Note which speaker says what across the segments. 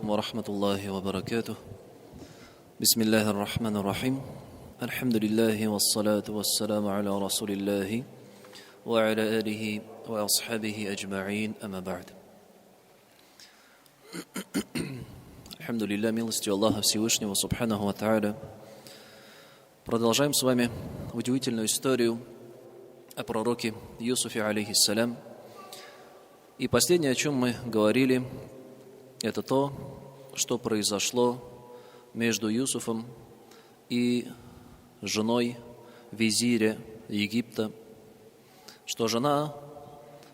Speaker 1: عليكم ورحمة الله وبركاته. بسم الله الرحمن الرحيم. الحمد لله والصلاة والسلام على رسول الله وعلى آله وأصحابه أجمعين. أما بعد. Алхамдулилля, милостью Аллаха Всевышнего Субханаху ва Тааля. Продолжаем с вами удивительную историю о пророке Юсуфе, алейхиссалям. И последнее, о чем мы говорили, это то, что произошло между Юсуфом и женой визиря Египта, что жена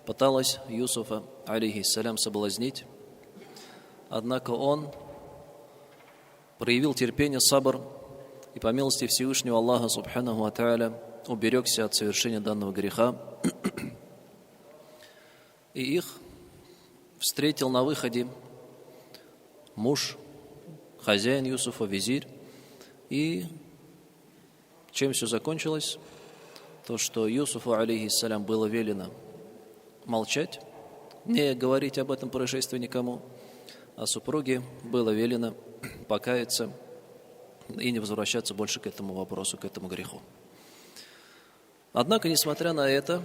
Speaker 1: пыталась Юсуфа, алейхиссалям, соблазнить, однако он проявил терпение, сабр, и по милости Всевышнего Аллаха Субханаху ва Тааля уберегся от совершения данного греха. И их встретил на выходе муж, хозяин Юсуфа, визирь. И чем все закончилось? То, что Юсуфу, алейхиссалям, было велено молчать, не говорить об этом происшествии никому, а супруге было велено покаяться и не возвращаться больше к этому вопросу, к этому греху. Однако, несмотря на это,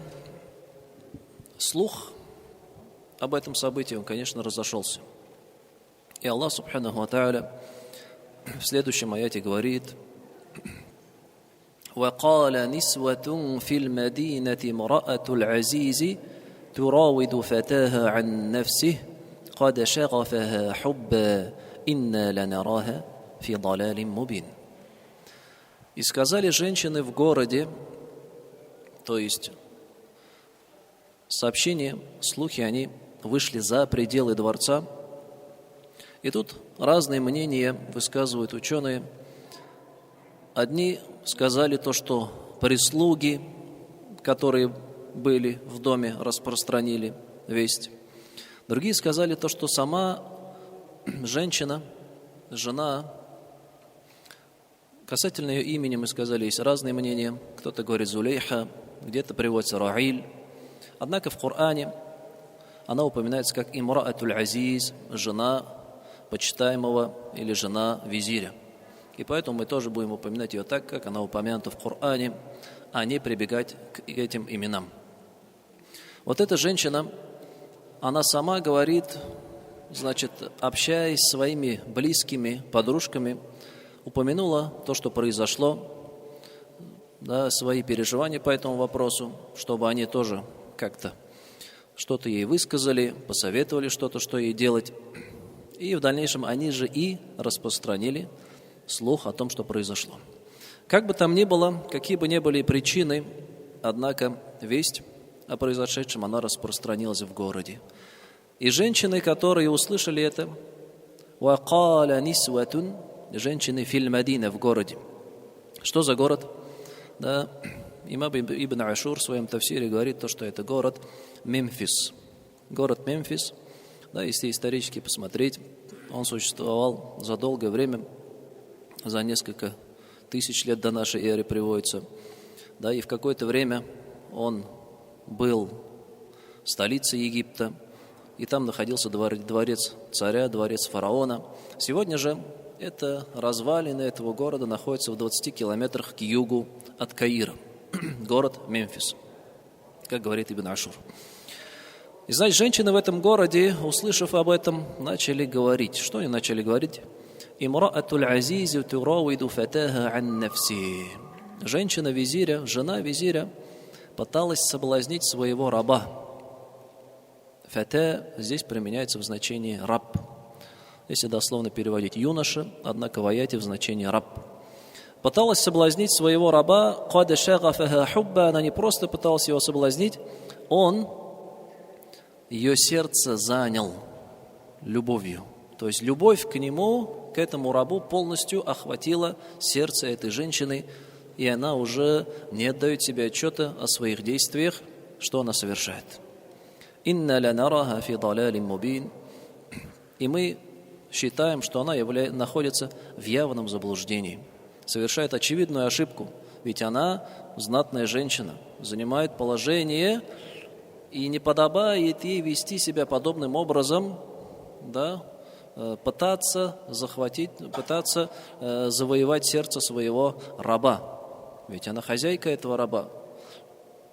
Speaker 1: слух об этом событии, он, конечно, разошелся. И Аллах Субханаху ва Тааля в следующем аяте говорит: وَقَالَ نِسْوَةٌ فِي الْمَدِينَةِ امْرَأَةُ الْعَزِيزِ تُرَاوِدُ فَتَاهَا عَنْ نَفْسِهِ قَدْ شَغَفَهَا حُبًّا إِنَّا لَنَرَاهَا فِي ضَلَالٍ مُبِينٍ. И сказали женщины в городе, то есть сообщения, слухи, они вышли за пределы дворца. И тут разные мнения высказывают ученые. Одни сказали то, что прислуги, которые были в доме, распространили весть. Другие сказали то, что сама женщина, жена, касательно ее имени мы сказали, есть разные мнения. Кто-то говорит Зулейха, где-то приводится Раиль. Однако в Коране она упоминается как имраатуль азиз, жена почитаемого или жена визиря. И поэтому мы тоже будем упоминать ее так, как она упомянута в Коране, а не прибегать к этим именам. Вот эта женщина, она сама говорит, значит, общаясь с своими близкими подружками, упомянула то, что произошло, да, свои переживания по этому вопросу, чтобы они тоже как-то что-то ей высказали, посоветовали что-то, что ей делать. И в дальнейшем они же и распространили слух о том, что произошло. Как бы там ни было, какие бы ни были причины, однако весть о произошедшем, она распространилась в городе. И женщины, которые услышали это, وَقَالَ نِسْوَةٌ, женщины фил Мадина, в городе. Что за город? Да, имам Ибн Ашур в своем тафсире говорит то, что это город Мемфис. Город Мемфис, да, если исторически посмотреть, он существовал за долгое время, за несколько тысяч лет до нашей эры приводится. Да, и в какое-то время он был столицей Египта, и там находился дворец царя, дворец фараона. Сегодня же это развалины этого города находятся в 20 километрах к югу от Каира. Город Мемфис, как говорит Ибн Ашур. И, значит, женщины в этом городе, услышав об этом, начали говорить. Что они начали говорить? «Имраатуль азизи туравиду фатаха ан нафси». Женщина визиря, жена визиря пыталась соблазнить своего раба. Фата здесь применяется в значении раб. Если дословно переводить юноша, однако в аяте в значении раб. Пыталась соблазнить своего раба, «Кад шагафаха хубба», она не просто пыталась его соблазнить, он ее сердце занял любовью. То есть любовь к нему, к этому рабу полностью охватила сердце этой женщины, и она уже не отдает себе отчета о своих действиях, что она совершает. «Инна ланараха фи далалин мубин». И мы считаем, что она находится в явном заблуждении, совершает очевидную ошибку, ведь она знатная женщина, занимает положение, и не подобает ей вести себя подобным образом, да, пытаться захватить, пытаться завоевать сердце своего раба. Ведь она хозяйка этого раба.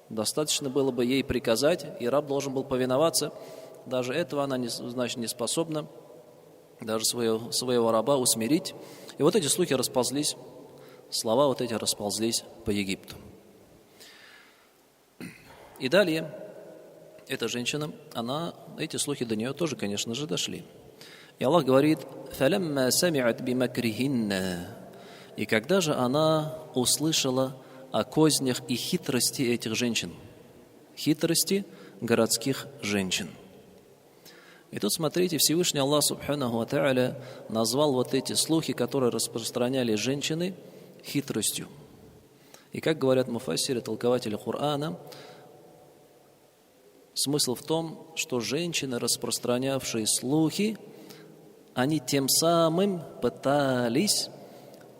Speaker 1: Достаточно было бы ей приказать, и раб должен был повиноваться. Даже этого она не способна, даже своего раба усмирить. И вот эти слухи расползлись, слова вот эти расползлись по Египту. И далее эта женщина, эти слухи до нее тоже, конечно же, дошли. И Аллах говорит: «Фалямма сами'ат бимакрихинна». И когда же она услышала о кознях и хитрости этих женщин, хитрости городских женщин. И тут, смотрите, Всевышний Аллах Субханаху ва Тааля назвал вот эти слухи, которые распространяли женщины, хитростью. И как говорят муфассиры, толкователи Корана, смысл в том, что женщины, распространявшие слухи, они тем самым пытались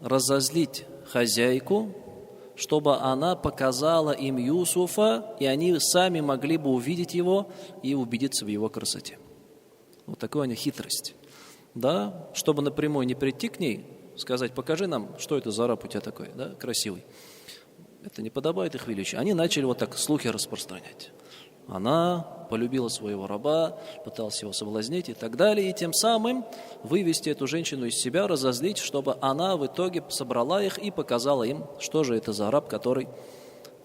Speaker 1: разозлить хозяйку, чтобы она показала им Юсуфа, и они сами могли бы увидеть его и убедиться в его красоте. Вот такая у них хитрость. Да, чтобы напрямую не прийти к ней, сказать: покажи нам, что это за раб у тебя такой, да, красивый. Это не подобает их величию. Они начали вот так слухи распространять. Она полюбила своего раба, пыталась его соблазнить и так далее, и тем самым вывести эту женщину из себя, разозлить, чтобы она в итоге собрала их и показала им, что же это за раб, который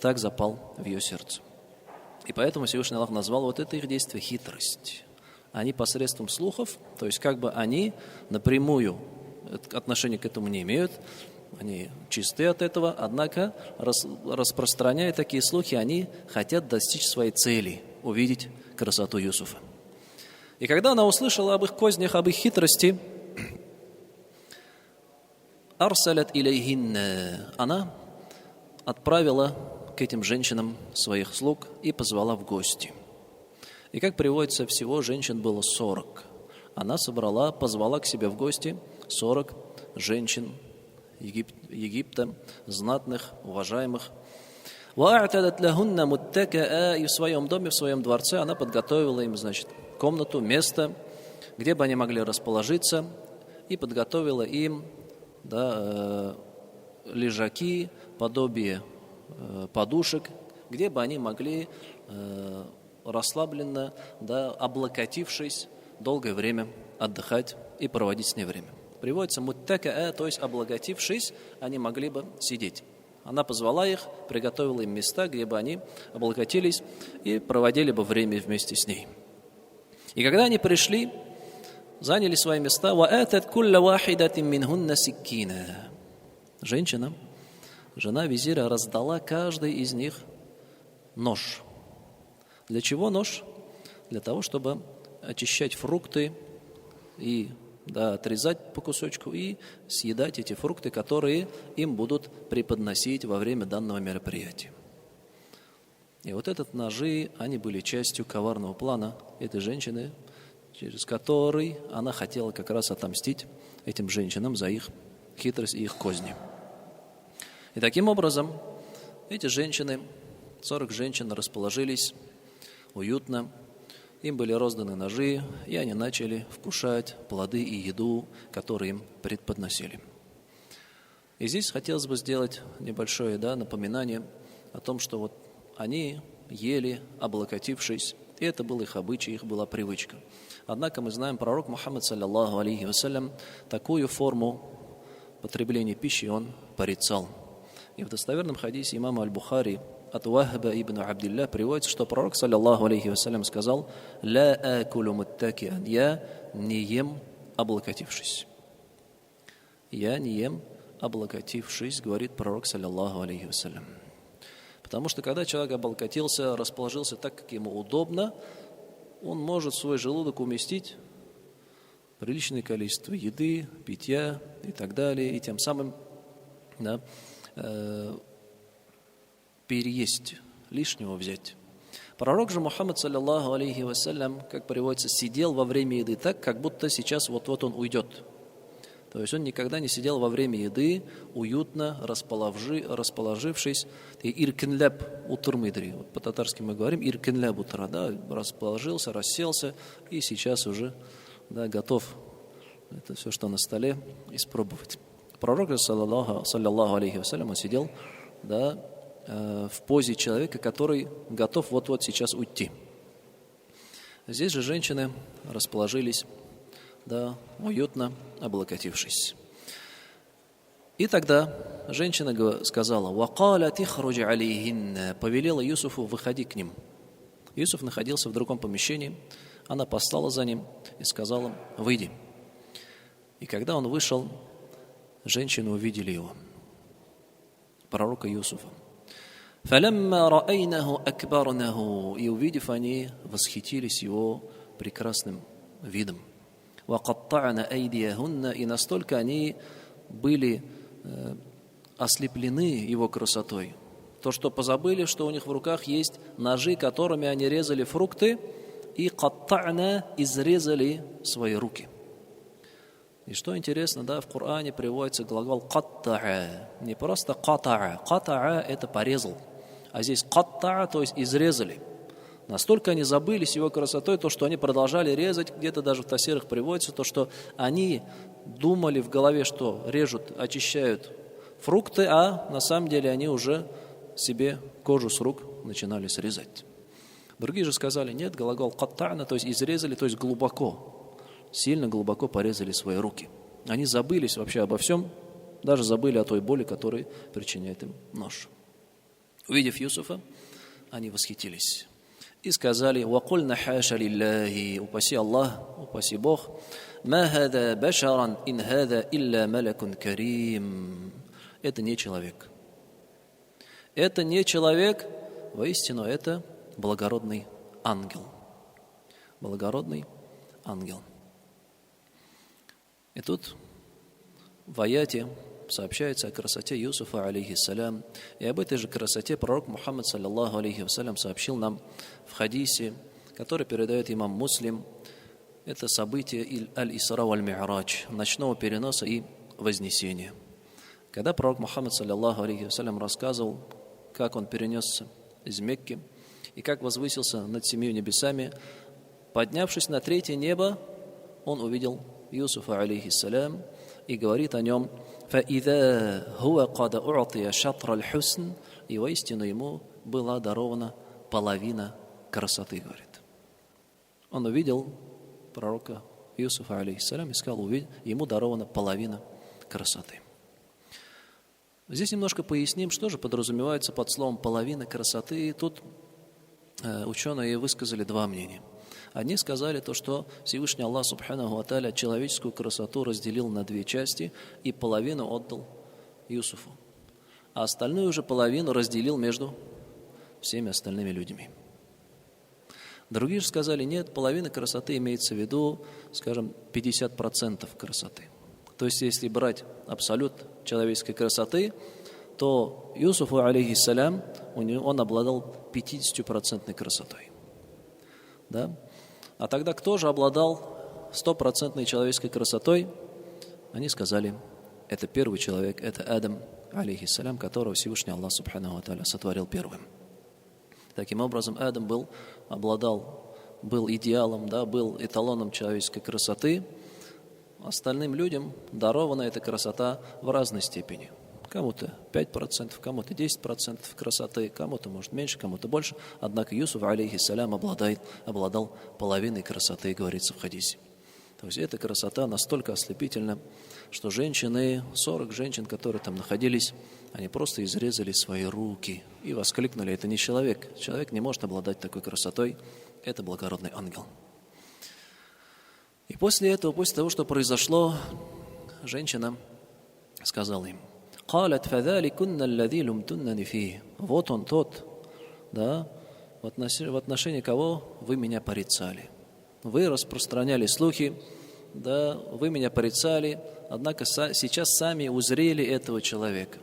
Speaker 1: так запал в ее сердце. И поэтому Всевышний Аллах назвал вот это их действие хитрость. Они посредством слухов, то есть как бы они напрямую отношения к этому не имеют, они чисты от этого, однако, распространяя такие слухи, они хотят достичь своей цели, увидеть красоту Юсуфа. И когда она услышала об их кознях, об их хитрости, арсалят илейхинна, она отправила к этим женщинам своих слуг и позвала в гости. И как приводится, всего женщин было 40. Она позвала к себе в гости 40 женщин Египта, знатных, уважаемых. И в своем доме, в своем дворце она подготовила им, комнату, место, где бы они могли расположиться, и подготовила им лежаки, подобие подушек, где бы они могли расслабленно, облокотившись, долгое время отдыхать и проводить с ней время. Приводится муттакаа, то есть облокотившись, они могли бы сидеть. Она позвала их, приготовила им места, где бы они облокотились и проводили бы время вместе с ней. И когда они пришли, заняли свои места, женщина, жена визиря, раздала каждой из них нож. Для чего нож? Для того, чтобы очищать фрукты и отрезать по кусочку и съедать эти фрукты, которые им будут преподносить во время данного мероприятия. И вот этот ножи, они были частью коварного плана этой женщины, через который она хотела как раз отомстить этим женщинам за их хитрость и их козни. И таким образом эти женщины, 40 женщин, расположились уютно, им были розданы ножи, и они начали вкушать плоды и еду, которые им преподносили. И здесь хотелось бы сделать небольшое напоминание о том, что вот они ели, облокотившись, и это был их обычай, их была привычка. Однако мы знаем, пророк Мухаммад, саллаллаху алейхи вассалям, такую форму потребления пищи он порицал. И в достоверном хадисе имама Аль-Бухари от Вахаба ибн Абдилля приводится, что пророк, саллаллаху алейхи вассалям, сказал: «Ла акулу муттакиан», я не ем, облокотившись. Я не ем, облокотившись, говорит пророк, саллаллаху алейхи вассалям. Потому что когда человек облокотился, расположился так, как ему удобно, он может в свой желудок уместить приличное количество еды, питья и так далее, и тем самым переесть, лишнего взять. Пророк же Мухаммад, саллаллаху алейхи вассалям, как приводится, сидел во время еды так, как будто сейчас вот-вот он уйдет. То есть он никогда не сидел во время еды уютно, расположившись. Иркенляб утурмидри. Вот по-татарски мы говорим иркенляб утра, расположился, расселся и сейчас уже готов это все, что на столе, испробовать. Пророк, саллаллаху алейхи вассалям, он сидел, да, в позе человека, который готов вот-вот сейчас уйти. Здесь же женщины расположились, да, уютно облокотившись. И тогда женщина сказала: «Вакалят ихруджи алейхинна», повелела Юсуфу: «выходи к ним». Юсуф находился в другом помещении, она послала за ним и сказала: «выйди». И когда он вышел, женщины увидели его, пророка Юсуфа. «Фалямма раайнаху акбарнаху», и увидев, они восхитились его прекрасным видом. «Вакатта'на айдияхунна», и настолько они были ослеплены его красотой, то что позабыли, что у них в руках есть ножи, которыми они резали фрукты, и «катта'на» изрезали свои руки. И что интересно, да, в Коране приводится глагол «катта'а», не просто «ката'а». «Ката'а» — это порезал, а здесь «катта'а», то есть изрезали. Настолько они забылись его красотой, то, что они продолжали резать, где-то даже в тафсирах приводится, то, что они думали в голове, что режут, очищают фрукты, а на самом деле они уже себе кожу с рук начинали срезать. Другие же сказали: нет, глагол «катта'на», то есть изрезали, то есть глубоко, сильно глубоко порезали свои руки. Они забылись вообще обо всем, даже забыли о той боли, которую причиняет им нож. Увидев Юсуфа, они восхитились и сказали: «Вакульна хаша лилляхи», упаси Аллах, упаси Бог, «ма хада башаран ин хада илля малакун карим». Это не человек. Это не человек, воистину это благородный ангел. Благородный ангел. И тут в аяте сообщается о красоте Юсуфа, алейхиссалям, и об этой же красоте пророк Мухаммад, саллаллаху алейхи вассалям, сообщил нам в хадисе, который передает имам Муслим. Это событие аль-Исра валь-Ми'радж, ночного переноса и вознесения. Когда пророк Мухаммад, саллаллаху алейхи вассалям, рассказывал, как он перенесся из Мекки и как возвысился над 7 небесами, поднявшись на 3 небо, он увидел Юсуфа, алейхиссалям, и говорит о нем: «Фа'идha хуа када у'тия шатра аль-хусн», и воистину ему была дарована половина красоты, говорит. Он увидел пророка Юсуфа, алейхиссалям, и сказал: ему дарована половина красоты. Здесь немножко поясним, что же подразумевается под словом «половина красоты». И тут ученые высказали 2 мнения. Одни сказали то, что Всевышний Аллах Субханаху ва Тааля человеческую красоту разделил на 2 части и половину отдал Юсуфу, а остальную уже половину разделил между всеми остальными людьми. Другие же сказали: нет, половина красоты имеется в виду, скажем, 50% красоты. То есть, если брать абсолют человеческой красоты, то Юсуфу, алейхиссалям, он обладал 50% красотой. Да? А тогда кто же обладал 100% человеческой красотой? Они сказали: это первый человек, это Адам, алейхиссалям, которого Всевышний Аллах Субханаху ва Тааля сотворил первым. Таким образом, Адам был идеалом, да, был эталоном человеческой красоты. Остальным людям дарована эта красота в разной степени. Кому-то 5%, кому-то 10% красоты, кому-то, может, меньше, кому-то больше. Однако Юсуф, алейхиссалям, обладал половиной красоты, говорится в хадисе. То есть эта красота настолько ослепительна, что 40 женщин, которые там находились, они просто изрезали свои руки и воскликнули: это не человек. Человек не может обладать такой красотой. Это благородный ангел. И после того, что произошло, женщина сказала им: «Калят фадаликунна аллади лумтуннани фи». Вот он тот, да, в отношении кого вы меня порицали. Вы распространяли слухи, да, вы меня порицали, однако сейчас сами узрели этого человека.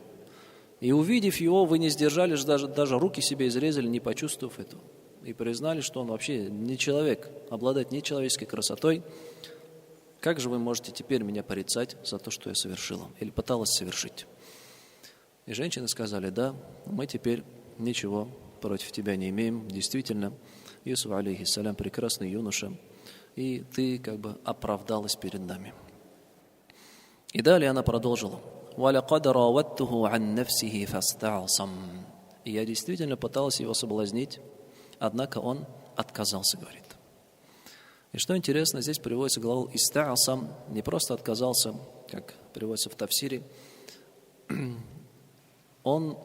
Speaker 1: И увидев его, вы не сдержали, даже руки себе изрезали, не почувствовав этого. И признали, что он вообще не человек, обладает нечеловеческой красотой. Как же вы можете теперь меня порицать за то, что я совершила или пыталась совершить? И женщины сказали: да, мы теперь ничего против тебя не имеем. Действительно, Юсуф, алейхиссалям, прекрасный юноша, и ты как бы оправдалась перед нами. И далее она продолжила. وَلَقَدْ رَاوَدتُّهُ عَنْ نَفْسِهِ فَاسْتَعْصَمْ. И я действительно пыталась его соблазнить, однако он отказался, говорит. И что интересно, здесь приводится глагол «иста'асам», не просто отказался, как приводится в тафсире, он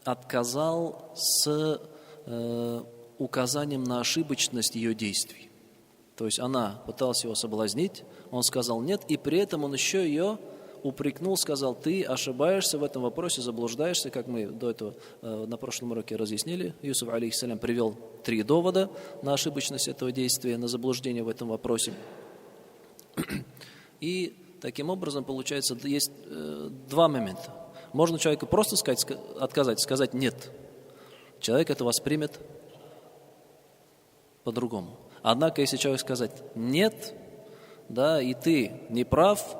Speaker 1: отказал с указанием на ошибочность ее действий. То есть она пыталась его соблазнить, он сказал «нет», и при этом он еще ее упрекнул, сказал: ты ошибаешься в этом вопросе, заблуждаешься, как мы до этого на прошлом уроке разъяснили. Юсуф, алейхиссалям, привел 3 довода на ошибочность этого действия, на заблуждение в этом вопросе. И таким образом, получается, есть 2 момента. Можно человеку просто отказать, сказать «нет». Человек это воспримет по-другому. Однако, если человек сказать «нет», да, и ты не прав,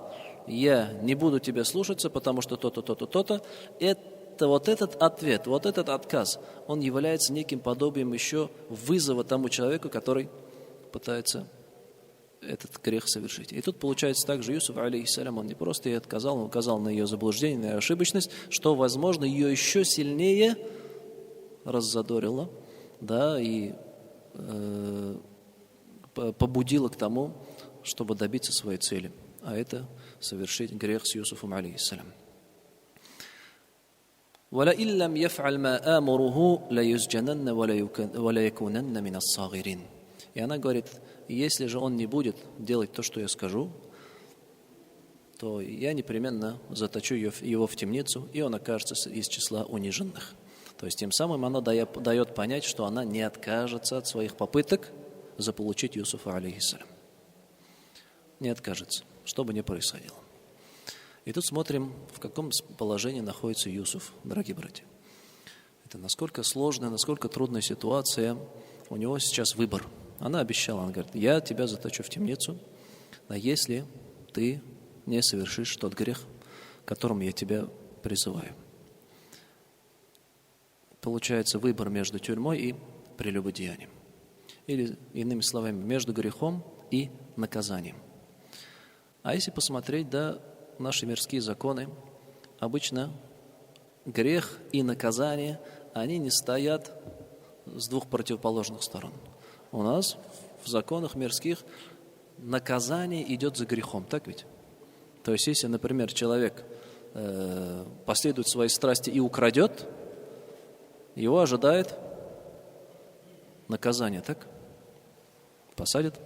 Speaker 1: я не буду тебя слушаться, потому что то-то, то-то, то-то, это вот этот ответ, вот этот отказ, он является неким подобием еще вызова тому человеку, который пытается этот грех совершить. И тут получается также Юсуф, алейхиссалям, он не просто ей отказал, он указал на ее заблуждение, на ее ошибочность, что, возможно, ее еще сильнее раззадорило, да, и побудило к тому, чтобы добиться своей цели, а это совершить грех с Юсуфом, алейхиссалям. وَلَئِنْ لَمْ يَفْعَلْ مَا آمُرُهُ لَيُسْجَنَنَّ وَلَيَكُونَنَّ مِنَ الصَّاغِرِينَ. И она говорит: если же он не будет делать то, что я скажу, то я непременно заточу его в темницу, и он окажется из числа униженных. То есть тем самым она дает понять, что она не откажется от своих попыток заполучить Юсуфа, алейхиссалям. Не откажется, что бы ни происходило. И тут смотрим, в каком положении находится Юсуф, дорогие братья. Это насколько сложная, насколько трудная ситуация. У него сейчас выбор. Она обещала, она говорит: я тебя заточу в темницу, а если ты не совершишь тот грех, к которому я тебя призываю. Получается выбор между тюрьмой и прелюбодеянием. Или, иными словами, между грехом и наказанием. А если посмотреть, да, наши мирские законы, обычно грех и наказание, они не стоят с 2 противоположных сторон. У нас в законах мирских наказание идет за грехом, так ведь? То есть, если, например, человек последует своей страсти и украдет, его ожидает наказание, так? Посадят,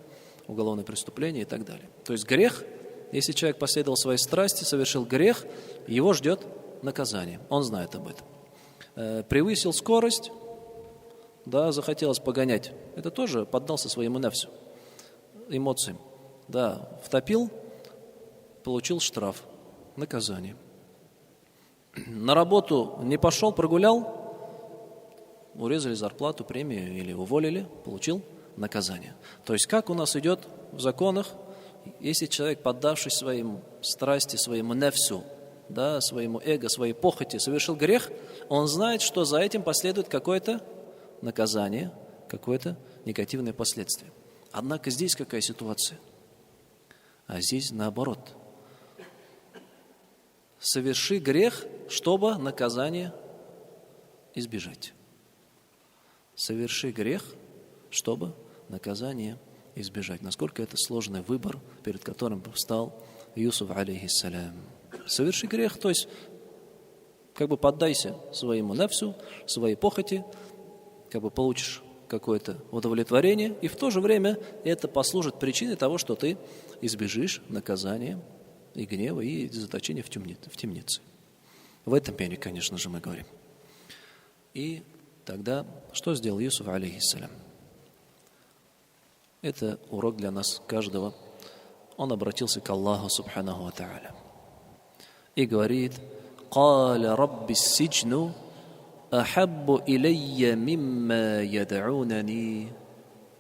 Speaker 1: уголовное преступление и так далее. То есть грех, если человек последовал своей страсти, совершил грех, его ждет наказание. Он знает об этом. Превысил скорость, да, захотелось погонять. Это тоже поддался своему нефсу, эмоциям. Да, втопил, получил штраф, наказание. На работу не пошел, прогулял, урезали зарплату, премию или уволили, получил наказание. То есть как у нас идет в законах, если человек, поддавшись своим страсти, своему нефсу, да, своему эго, своей похоти, совершил грех, он знает, что за этим последует какое-то наказание, какое-то негативное последствие. Однако здесь какая ситуация? А здесь наоборот. Соверши грех, чтобы наказание избежать. Соверши грех, чтобы наказание избежать. Насколько это сложный выбор, перед которым встал Юсуф, алейхиссалям. Соверши грех, то есть как бы поддайся своему нефсу, своей похоти, как бы получишь какое-то удовлетворение, и в то же время это послужит причиной того, что ты избежишь наказания и гнева, и заточения в темнице. В этом мире, конечно же, мы говорим. И тогда что сделал Юсуф, алейхиссалям? Это урок для нас каждого. Он обратился к Аллаху субханаху ва тааля и говорит: «Каля рабби ссиджну ахаббу илейя мимма яд'унани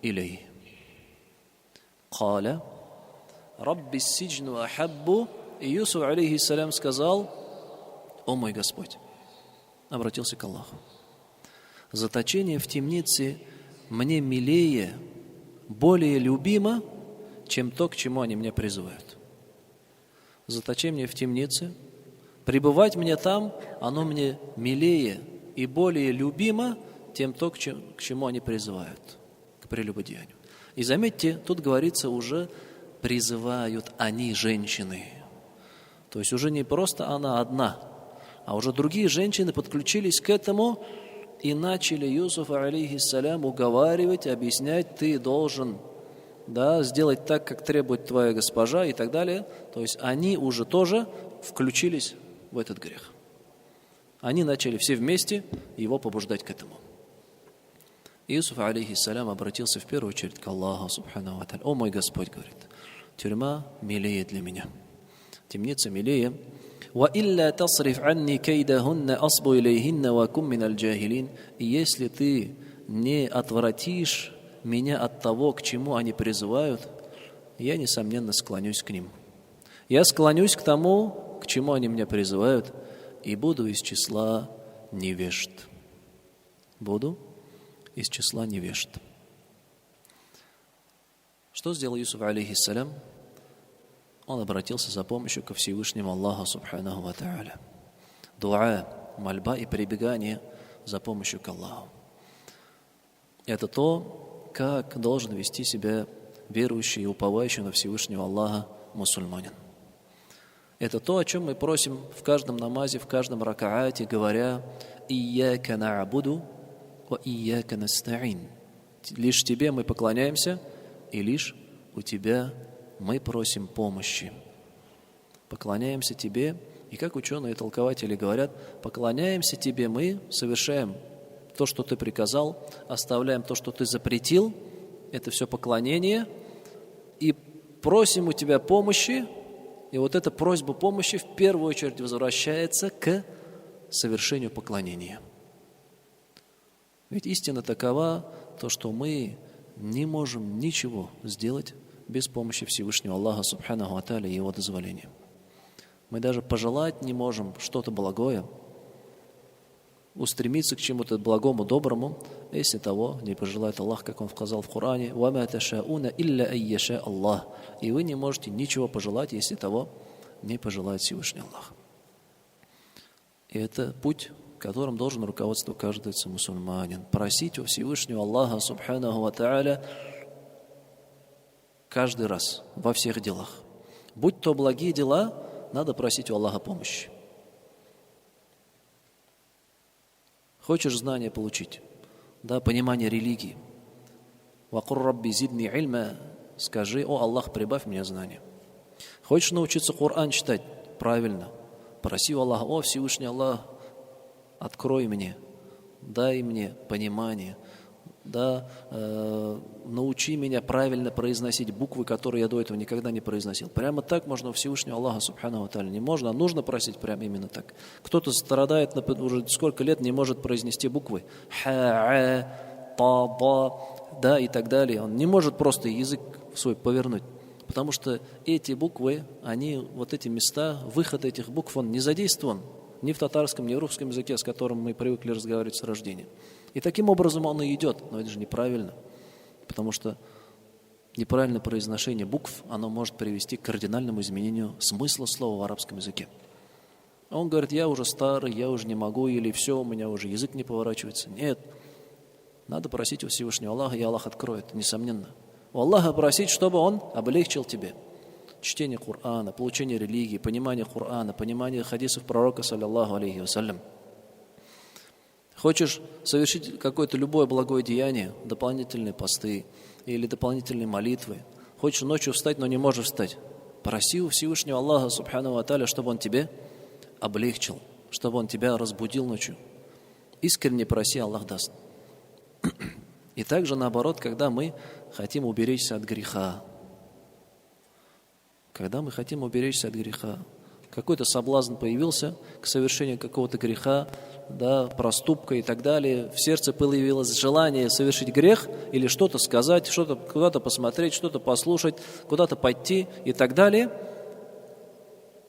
Speaker 1: илей». Каля рабби ссиджну ахаббу. И Юсуф, алейхиссалям, сказал: «О мой Господь», обратился к Аллаху, заточение в темнице мне милее, более любимо, чем то, к чему они меня призывают. заточение в темнице, пребывать мне там, оно мне милее и более любимо, тем то, к чему они призывают, к прелюбодеянию. И заметьте, тут говорится уже призывают они, женщины. То есть уже не просто она одна, а уже другие женщины подключились к этому и начали Юсуфа, алейхиссалям, уговаривать, объяснять, ты должен сделать так, как требует твоя госпожа и так далее. То есть они уже тоже включились в этот грех. Они начали все вместе его побуждать к этому. Иисуф, алейхиссалям, обратился в первую очередь к Аллаху, субхану ва тааля. О мой Господь, говорит, тюрьма милее для меня, темница милее. وَإِلَّا تَصْرِفْ عَنِّي كَيْدَهُنَّ أَصْبُ إِلَيْهِنَّ وَكُمْ مِنَ الْجَاهِلِينَ. И если ты не отвратишь меня от того, к чему они призывают, я, несомненно, склонюсь к ним. Я склонюсь к тому, к чему они меня призывают, и буду из числа невежд. Буду из числа невежд. Что сделал Юсуф, алейхиссалям? Он обратился за помощью ко Всевышнему Аллаху, субханаху ва тааля. Дуа, мольба и прибегание за помощью к Аллаху. Это то, как должен вести себя верующий и уповающий на Всевышнего Аллаха мусульманин. Это то, о чем мы просим в каждом намазе, в каждом ракаате, говоря «Ияка на'абуду ва ияка наста'ин». Лишь Тебе мы поклоняемся, и лишь у Тебя мы просим помощи. Поклоняемся Тебе, и как ученые и толкователи говорят, поклоняемся Тебе мы, совершаем то, что Ты приказал, оставляем то, что Ты запретил, это все поклонение, и просим у Тебя помощи, и вот эта просьба помощи в первую очередь возвращается к совершению поклонения. Ведь истина такова, то, что мы не можем ничего сделать без помощи Всевышнего Аллаха, субханаху ва тааля, и Его дозволения. Мы даже пожелать не можем что-то благое, устремиться к чему-то благому, доброму, если того не пожелает Аллах, как Он сказал в Коране, «Вама ташауна илля айяша Аллах». И вы не можете ничего пожелать, если того не пожелает Всевышний Аллах. И это путь, которым должен руководствоваться каждый мусульманин. Просить у Всевышнего Аллаха, субханаху ва тааля, каждый раз, во всех делах. Будь то благие дела, надо просить у Аллаха помощи. Хочешь знания получить, понимание религии. «Вакур рабби зидни ильма», скажи, о Аллах, прибавь мне знания. Хочешь научиться Коран читать правильно, проси у Аллаха, о Всевышний Аллах, открой мне, дай мне понимание, научи меня правильно произносить буквы, которые я до этого никогда не произносил. Прямо так можно у Всевышнего Аллаха, субханаху ва тааля. Не можно, а нужно просить прямо именно так. Кто-то страдает, уже сколько лет не может произнести буквы. Ха, та, ба, и так далее. Он не может просто язык свой повернуть. Потому что эти буквы, вот эти места, выход этих букв, он не задействован ни в татарском, ни в русском языке, с которым мы привыкли разговаривать с рождения. И таким образом он и идет, но это же неправильно, потому что неправильное произношение букв, оно может привести к кардинальному изменению смысла слова в арабском языке. Он говорит, я уже старый, я уже не могу, или все, у меня уже язык не поворачивается. Нет, надо просить у Всевышнего Аллаха, и Аллах откроет, несомненно. У Аллаха просить, чтобы Он облегчил тебе чтение Корана, получение религии, понимание Корана, понимание хадисов пророка, саллаллаху алейхи вассалям. Хочешь совершить какое-то любое благое деяние, дополнительные посты или дополнительные молитвы. Хочешь ночью встать, но не можешь встать. Проси у Всевышнего Аллаха, субхану ва тааля, чтобы Он тебе облегчил, чтобы Он тебя разбудил ночью. Искренне проси, Аллах даст. И также наоборот, когда мы хотим уберечься от греха. Когда мы хотим уберечься от греха. Какой-то соблазн появился к совершению какого-то греха, проступка и так далее. В сердце появилось желание совершить грех или что-то сказать, что-то куда-то посмотреть, что-то послушать, куда-то пойти и так далее.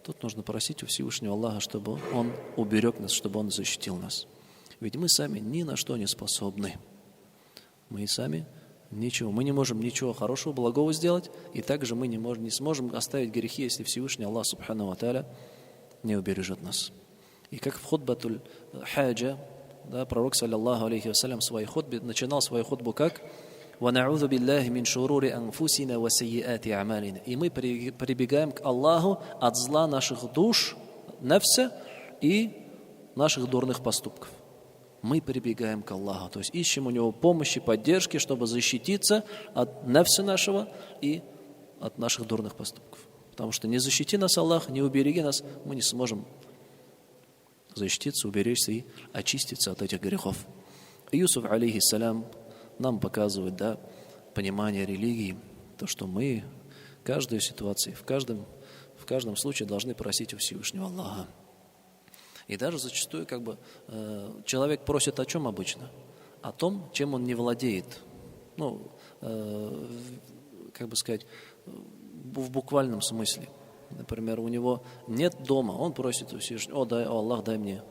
Speaker 1: Тут нужно просить у Всевышнего Аллаха, чтобы Он уберег нас, чтобы Он защитил нас. Ведь мы сами ни на что не способны. Мы сами Ничего. Мы не можем ничего хорошего, благого сделать, и также мы не сможем оставить грехи, если Всевышний Аллах Субхану ва Тааля не убережет нас. И как в хутбатуль хаджа, да, пророк, саллаллаху алейхи вассалям, в своей хутбе начинал свою хутбу как وَنَعُوذُ بِاللَّهِ مِنْ شُرُورِ أَنفُسِنَا وَسَيِّئَاتِ أَعْمَالِنَا. И мы прибегаем к Аллаху от зла наших душ, нафса, и наших дурных поступков. Мы прибегаем к Аллаху, то есть ищем у Него помощи, поддержки, чтобы защититься от нафса нашего и от наших дурных поступков. Потому что не защити нас Аллах, не убереги нас, мы не сможем защититься, уберечься и очиститься от этих грехов. Юсуф, алейхиссалям, нам показывает, да, понимание религии, то, что мы в каждой ситуации, в каждом случае должны просить у Всевышнего Аллаха. И даже зачастую человек просит о чем обычно? О том, чем он не владеет. В буквальном смысле. Например, у него нет дома, он просит у Всевышнего: Аллах, дай мне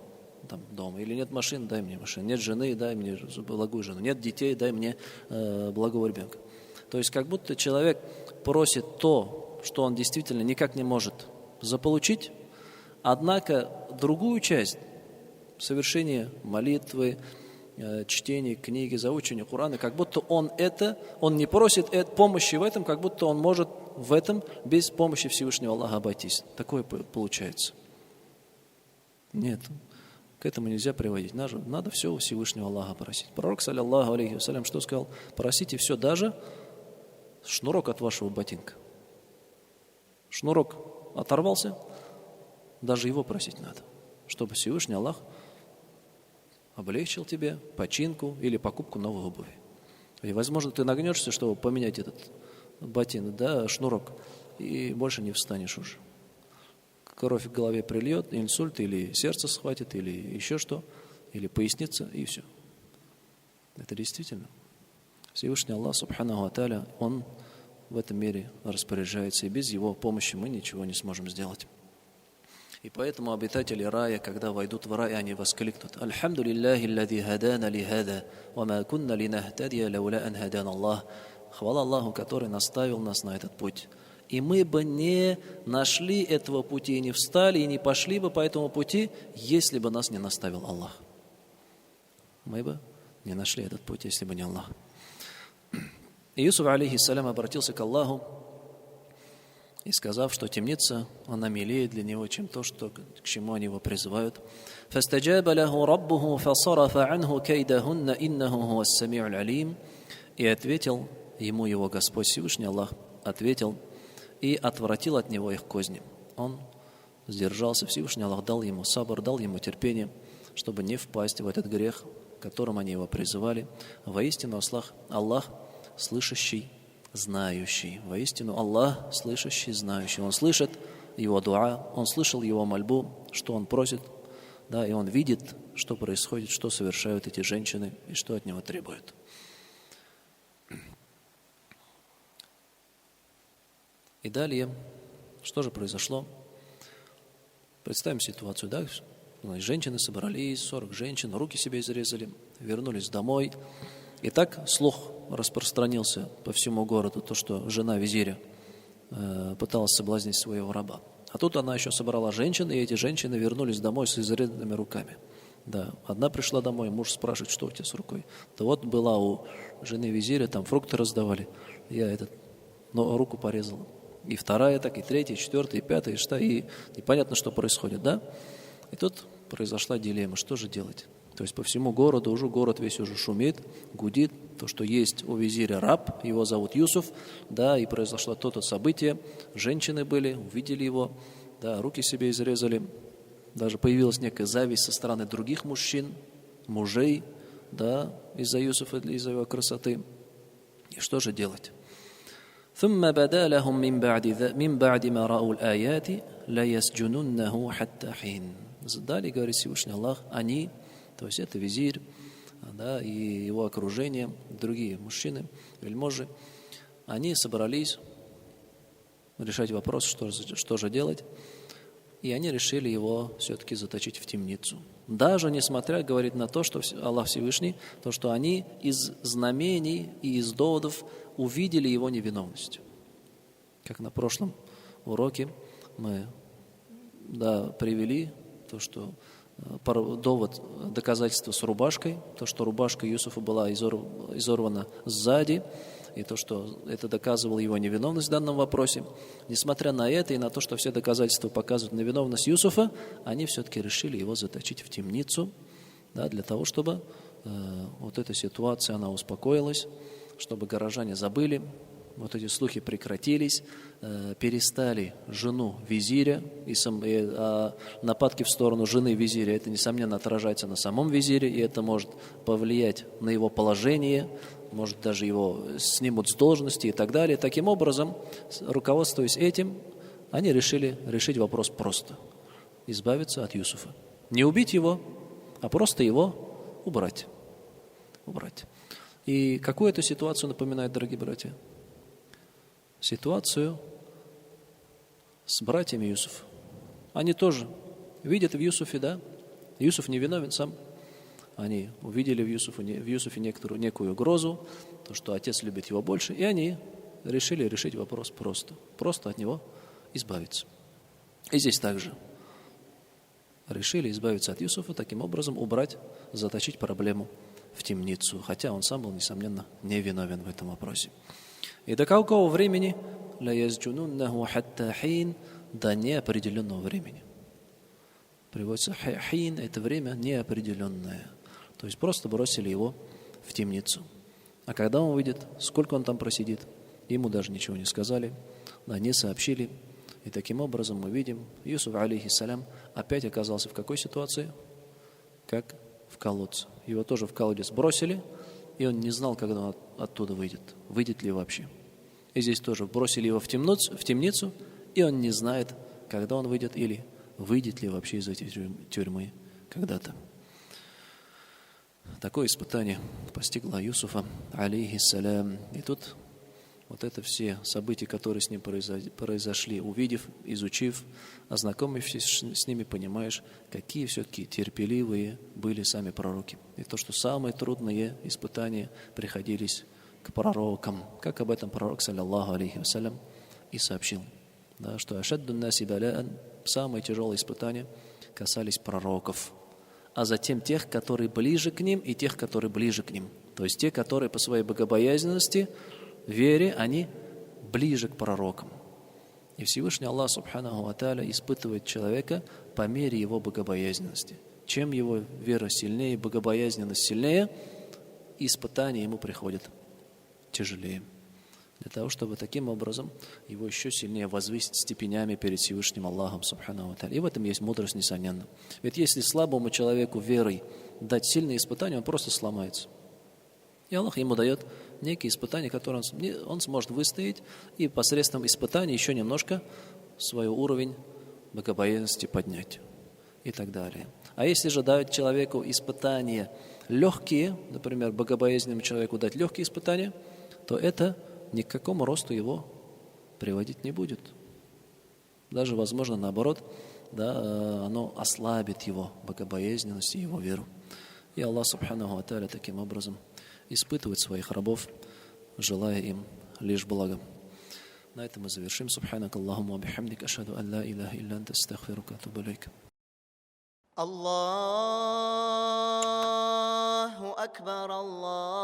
Speaker 1: дом. Или нет машины, дай мне машину. Нет жены, дай мне благую жену. Нет детей, дай мне благого ребенка. То есть как будто человек просит то, что он действительно никак не может заполучить, однако другую часть совершения молитвы, чтения книги, заучения Корана, как будто он не просит помощи в этом, как будто он может в этом без помощи Всевышнего Аллаха обойтись. Такое получается. Нет, к этому нельзя приводить. Надо все у Всевышнего Аллаха просить. Пророк, саллаллаху алейхи вассалям, что сказал? Просите все, даже шнурок от вашего ботинка. Шнурок оторвался, даже его просить надо, чтобы Всевышний Аллах облегчил тебе починку или покупку новой обуви. И, возможно, ты нагнешься, чтобы поменять этот ботинок, да, шнурок, и больше не встанешь уже. Кровь в голове прильет, инсульт, или сердце схватит, или еще что, или поясница, и все. Это действительно. Всевышний Аллах, субханаху ва тааля, Он в этом мире распоряжается, и без Его помощи мы ничего не сможем сделать. И поэтому обитатели рая, когда войдут в рай, они воскликнут: «Альхамду лиллахи аллази хадана ли хада, ва ма кунна линахтадия лаула ан хадана Аллах». Хвала Аллаху, который наставил нас на этот путь. И мы бы не нашли этого пути, и не встали, и не пошли бы по этому пути, если бы нас не наставил Аллах. Мы бы не нашли этот путь, если бы не Аллах. И Юсуф, алейхиссалям, обратился к Аллаху и сказав, что темница, она милее для него, чем то, к чему они его призывают. فَاسْتَجَابَ لَهُ رَبُّهُ فَصَرَفَ عَنْهُ كَيْدَهُنَّ إِنَّهُ هُوَ السَّمِيعُ الْعَلِيمُ. И ответил ему его Господь Всевышний Аллах, ответил и отвратил от него их козни. Он сдержался, Всевышний Аллах дал ему сабр, дал ему терпение, чтобы не впасть в этот грех, которым они его призывали. Воистину Аллах слышащий, знающий. Воистину Аллах слышащий, знающий. Он слышит его дуа, он слышал его мольбу, что он просит, да, и он видит, что происходит, что совершают эти женщины и что от него требуют. И далее, что же произошло? Представим ситуацию, да? Женщины собрались, 40 женщин, руки себе изрезали, вернулись домой. И так слух распространился по всему городу, то, что жена визиря пыталась соблазнить своего раба. А тут она еще собрала женщин, и эти женщины вернулись домой с изрезанными руками. Да, одна пришла домой, муж спрашивает, что у тебя с рукой. Да вот была у жены визиря, там фрукты раздавали, но руку порезала. И вторая так, и третья, и четвертая, и пятая, и шестая, и непонятно, что происходит, да? И тут произошла дилемма, что же делать? То есть по всему городу, город весь уже шумит, гудит, то, что есть у визиря раб, его зовут Юсуф, да, и произошло то-то событие, женщины были, увидели его, да, руки себе изрезали, даже появилась некая зависть со стороны других мужчин, мужей, да, из-за Юсуфа, из-за его красоты. И что же делать? ثم بدا لهم من بعد ما رأوا الآيات ليسجننه حتى حين. Далее, говорит Всевышний Аллах, они, то есть это визирь, да, и его окружение, другие мужчины, вельможи, они собрались решать вопрос, что же делать. и они решили его все-таки заточить в темницу. Даже несмотря, говорит, на то, что Аллах Всевышний, то, что они из знамений и из доводов увидели его невиновность. Как на прошлом уроке мы привели то, что довод, доказательство с рубашкой, то, что рубашка Юсуфа была изорвана сзади, и то, что это доказывало его невиновность в данном вопросе. Несмотря на это и на то, что все доказательства показывают на виновность Юсуфа, они все-таки решили его заточить в темницу, для того, чтобы вот эта ситуация, она успокоилась, чтобы горожане забыли, вот эти слухи прекратились, перестали жену визиря, и нападки в сторону жены визиря, это, несомненно, отражается на самом визире, и это может повлиять на его положение, может, даже его снимут с должности и так далее. Таким образом, руководствуясь этим, они решили решить вопрос просто. Избавиться от Юсуфа. Не убить его, а просто его убрать. И какую эту ситуацию напоминает, дорогие братья? Ситуацию с братьями Юсуфа. Они тоже видят в Юсуфе, Юсуф не виновен сам. Они увидели в Юсуфе некую угрозу, то, что отец любит его больше, и они решили решить вопрос просто от него избавиться. И здесь также решили избавиться от Юсуфа, таким образом заточить проблему в темницу, хотя он сам был, несомненно, не виновен в этом вопросе. И до какого времени? До неопределенного времени. Приводится хин, это время неопределенное. То есть просто бросили его в темницу. А когда он выйдет, сколько он там просидит, ему даже ничего не сказали, не сообщили. И таким образом мы видим, Юсуф, алейхиссалям, опять оказался в какой ситуации? Как в колодце. Его тоже в колодец бросили, и он не знал, когда он оттуда выйдет ли вообще. И здесь тоже бросили его в темницу, и он не знает, когда он выйдет или выйдет ли вообще из этой тюрьмы когда-то. Такое испытание постигло Юсуфа, алейхиссалям. И тут вот это все события, которые с ним произошли, увидев, изучив, ознакомившись с ними, понимаешь, какие все-таки терпеливые были сами пророки. И то, что самые трудные испытания приходились к пророкам, как об этом пророк, саллаллаху алейхи вассалям, и сообщил, что ашаддун наси баляан, самые тяжелые испытания касались пророков, а затем тех, которые ближе к ним, и тех, которые ближе к ним. То есть те, которые по своей богобоязненности, вере, они ближе к пророкам. И Всевышний Аллах Субханаху ва Тааля испытывает человека по мере его богобоязненности. Чем его вера сильнее, богобоязненность сильнее, испытания ему приходят тяжелее. Для того, чтобы таким образом его еще сильнее возвысить степенями перед Всевышним Аллахом Субханаху ва Тааля. И в этом есть мудрость, несомненно. Ведь если слабому человеку верой дать сильные испытания, он просто сломается. И Аллах ему дает некие испытания, которые он сможет выстоять, и посредством испытаний еще немножко свой уровень богобоязненности поднять и так далее. А если же дать человеку испытания легкие, например, богобоязненному человеку дать легкие испытания, то это ни к какому росту его приводить не будет. Даже, возможно, наоборот, оно ослабит его богобоязненность и его веру. И Аллах Субханаху ва Тааля таким образом испытывать своих рабов, желая им лишь блага. На этом мы завершим. Субханак Аллахумма ва бихамдик, ашхаду ан ла илаха илля анта, астагфирука ва атубу илейк.
Speaker 2: Аллаху акбар, Аллаху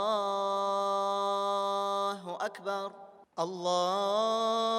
Speaker 2: акбар, Аллаху